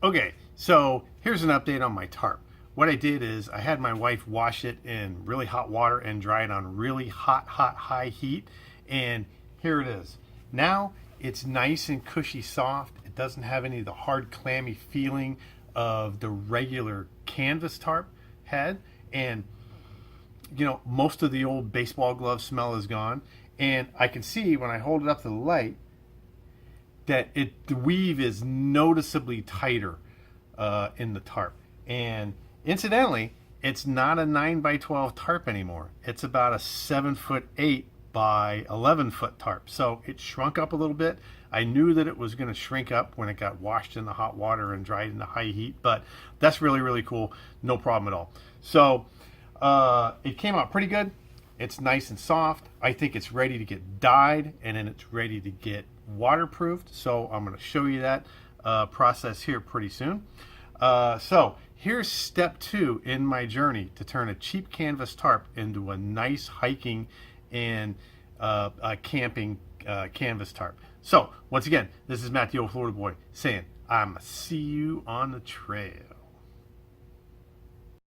Okay, so here's an update on my tarp. What I did is I had my wife wash it in really hot water and dry it on really high heat. And here it is. Now it's nice and cushy soft. It doesn't have any of the hard, clammy feeling of the regular canvas tarp had. And, most of the old baseball glove smell is gone. And I can see when I hold it up to the light that the weave is noticeably tighter in the tarp. And incidentally, it's not a 9 by 12 tarp anymore. It's about a 7'8" by 11-foot tarp. So it shrunk up a little bit. I knew that it was going to shrink up when it got washed in the hot water and dried in the high heat, but that's really, really cool. No problem at all. So it came out pretty good. It's nice and soft. I think it's ready to get dyed, and then it's ready to get waterproofed. So I'm going to show you that process here pretty soon. So here's step 2 in my journey to turn a cheap canvas tarp into a nice hiking and camping canvas tarp. So once again, this is Matt the Old Florida Boy saying, I'm see you on the trail.